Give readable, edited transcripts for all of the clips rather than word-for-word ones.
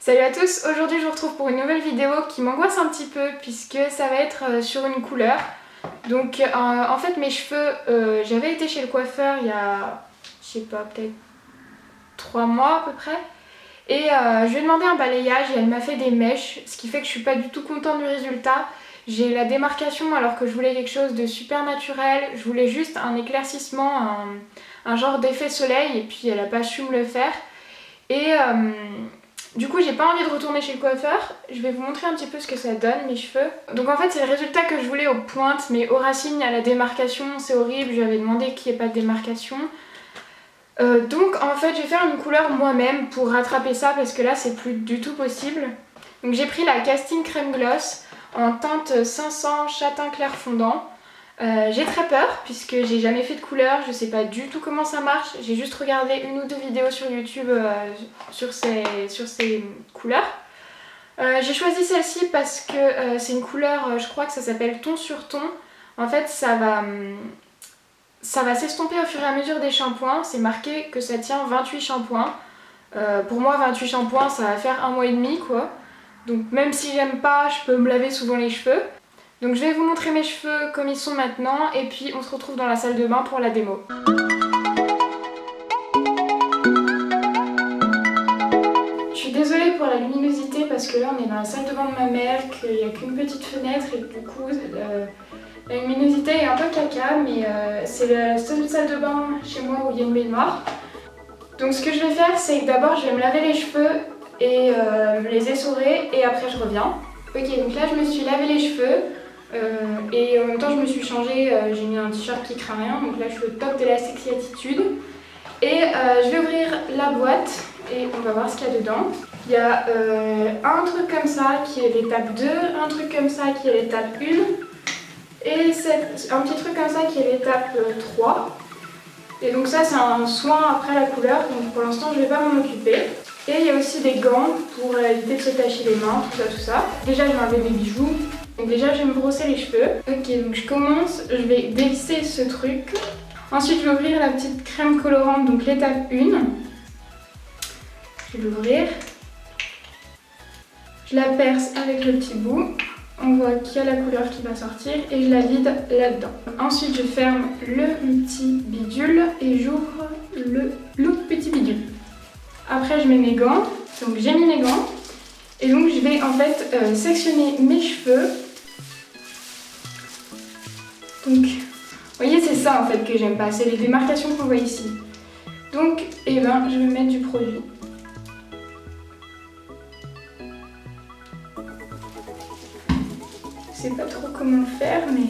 Salut à tous, aujourd'hui je vous retrouve pour une nouvelle vidéo qui m'angoisse un petit peu puisque ça va être sur une couleur. Donc en fait mes cheveux, j'avais été chez le coiffeur il y a, je sais pas, peut-être 3 mois à peu près. Et je lui ai demandé un balayage et elle m'a fait des mèches, ce qui fait que je suis pas du tout contente du résultat. J'ai la démarcation alors que je voulais quelque chose de super naturel, je voulais juste un éclaircissement, un genre d'effet soleil et puis elle a pas su me le faire. Et du coup j'ai pas envie de retourner chez le coiffeur, je vais vous montrer un petit peu ce que ça donne mes cheveux. Donc en fait c'est le résultat que je voulais aux pointes, mais aux racines il y a la démarcation, c'est horrible, je lui avais demandé qu'il n'y ait pas de démarcation. Donc en fait je vais faire une couleur moi-même pour rattraper ça parce que là c'est plus du tout possible. Donc j'ai pris la Casting Crème Gloss en teinte 500 châtain clair fondant. J'ai très peur puisque j'ai jamais fait de couleur, je sais pas du tout comment ça marche. J'ai juste regardé une ou deux vidéos sur YouTube sur ces couleurs. J'ai choisi celle-ci parce que c'est une couleur, je crois que ça s'appelle ton sur ton. En fait ça va s'estomper au fur et à mesure des shampoings. C'est marqué que ça tient 28 shampoings. Pour moi 28 shampoings ça va faire 1 mois et demi quoi. Donc même si j'aime pas, je peux me laver souvent les cheveux. Donc je vais vous montrer mes cheveux comme ils sont maintenant et puis on se retrouve dans la salle de bain pour la démo. Je suis désolée pour la luminosité parce que là on est dans la salle de bain de ma mère, qu'il n'y a qu'une petite fenêtre et du coup la luminosité est un peu caca, mais c'est la seule salle de bain chez moi où il y a une baignoire. Donc ce que je vais faire c'est que d'abord je vais me laver les cheveux et me les essorer et après je reviens. Ok, donc là je me suis lavé les cheveux. Et en même temps je me suis changée, j'ai mis un t-shirt qui craint rien, donc là je suis au top de la sexy attitude. Et je vais ouvrir la boîte et on va voir ce qu'il y a dedans. Il y a un truc comme ça qui est l'étape 2, un truc comme ça qui est l'étape 1 et un petit truc comme ça qui est l'étape 3. Et donc ça c'est un soin après la couleur, donc pour l'instant je ne vais pas m'en occuper. Et il y a aussi des gants pour éviter de se tacher les mains, tout ça. Déjà je vais enlever mes bijoux. Donc déjà je vais me brosser les cheveux. Ok, donc je commence, je vais dévisser ce truc. Ensuite je vais ouvrir la petite crème colorante, donc l'étape 1. Je vais l'ouvrir. Je la perce avec le petit bout. On voit qu'il y a la couleur qui va sortir et je la vide là-dedans. Ensuite je ferme le petit bidule et j'ouvre l'autre petit bidule. Après je mets mes gants, donc j'ai mis mes gants. Et donc je vais en fait sectionner mes cheveux. Donc, vous voyez, c'est ça en fait que j'aime pas, c'est les démarcations qu'on voit ici. Donc, je vais mettre du produit. Je sais pas trop comment le faire, mais...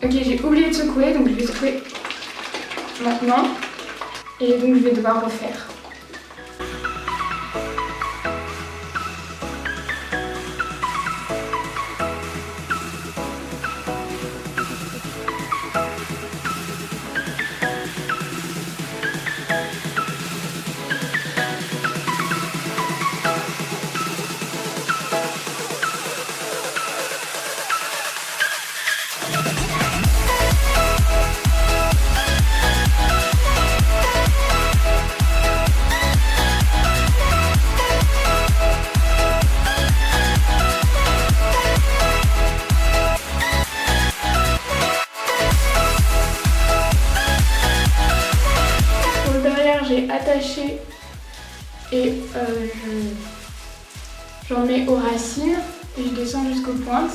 Ok, j'ai oublié de secouer, donc je vais secouer maintenant. Et donc je vais devoir refaire. J'ai attaché et j'en mets aux racines et je descends jusqu'aux pointes.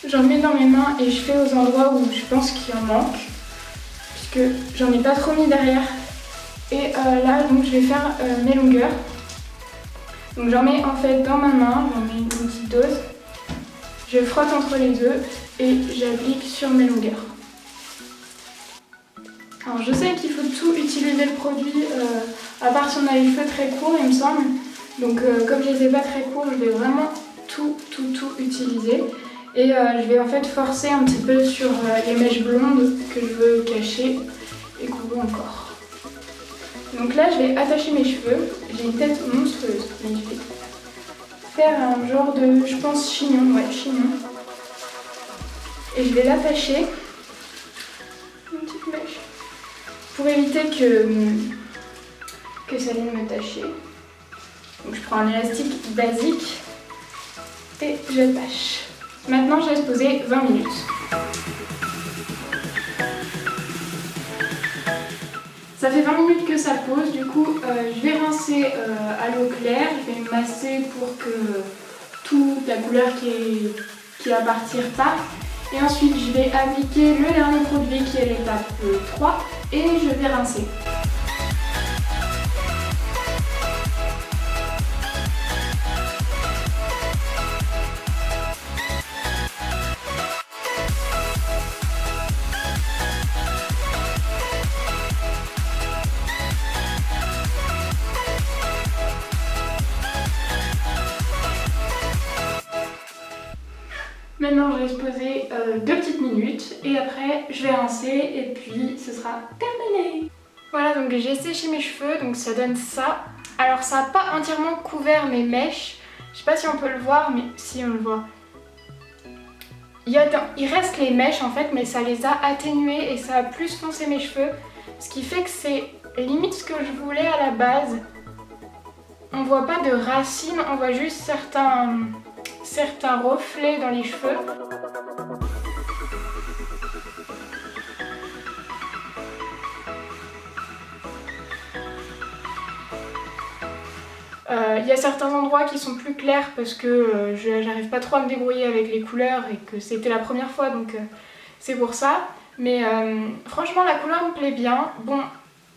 J'en mets dans mes mains et je fais aux endroits où je pense qu'il en manque puisque j'en ai pas trop mis derrière. Et là donc je vais faire mes longueurs. Donc j'en mets en fait dans ma main, j'en mets une petite dose. Je frotte entre les deux et j'applique sur mes longueurs. Alors je sais qu'il faut tout utiliser le produit, à part si on a les cheveux très courts il me semble. Donc comme je les ai pas très courts, je vais vraiment tout utiliser. Et je vais en fait forcer un petit peu sur les mèches blondes que je veux cacher et qu'on voit encore. Donc là je vais attacher mes cheveux, j'ai une tête monstrueuse, mais je vais faire un genre de, je pense, chignon, ouais, chignon. et je vais l'attacher. Une petite mèche. Pour éviter que ça vienne me tacher. Donc je prends un élastique basique et j'attache. Maintenant je laisse poser 20 minutes. Ça fait 20 minutes que ça pose, du coup je vais rincer à l'eau claire, je vais masser pour que toute la couleur qui va partir parte. Et ensuite je vais appliquer le dernier produit qui est l'étape 3 et je vais rincer. Maintenant je laisse poser 2 petites minutes et après je vais rincer et puis ce sera terminé. Voilà, donc j'ai séché mes cheveux, donc ça donne ça. Alors ça n'a pas entièrement couvert mes mèches, je sais pas si on peut le voir, mais si on le voit. Il reste les mèches en fait, mais ça les a atténuées et ça a plus foncé mes cheveux. Ce qui fait que c'est limite ce que je voulais à la base. On voit pas de racines, on voit juste certains reflets dans les cheveux. Il y a certains endroits qui sont plus clairs parce que j'arrive pas trop à me débrouiller avec les couleurs et que c'était la première fois, donc c'est pour ça. Mais franchement la couleur me plaît bien. Bon,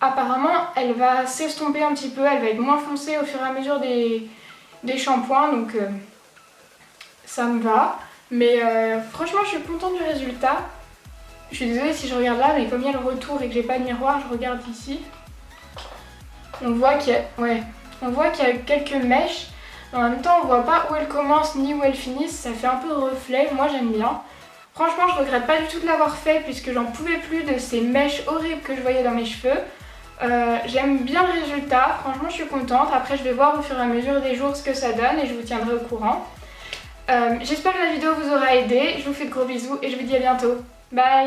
apparemment elle va s'estomper un petit peu, elle va être moins foncée au fur et à mesure des shampoings, donc ça me va. Mais franchement je suis contente du résultat. Je suis désolée si je regarde là, mais comme il y a le retour et que j'ai pas de miroir, je regarde ici. On voit qu'il y a... Ouais. On voit qu'il y a quelques mèches, mais en même temps on voit pas où elles commencent ni où elles finissent, ça fait un peu reflet, moi j'aime bien. Franchement je regrette pas du tout de l'avoir fait puisque j'en pouvais plus de ces mèches horribles que je voyais dans mes cheveux. J'aime bien le résultat, franchement je suis contente. Après je vais voir au fur et à mesure des jours ce que ça donne et je vous tiendrai au courant. J'espère que la vidéo vous aura aidé, je vous fais de gros bisous et je vous dis à bientôt. Bye!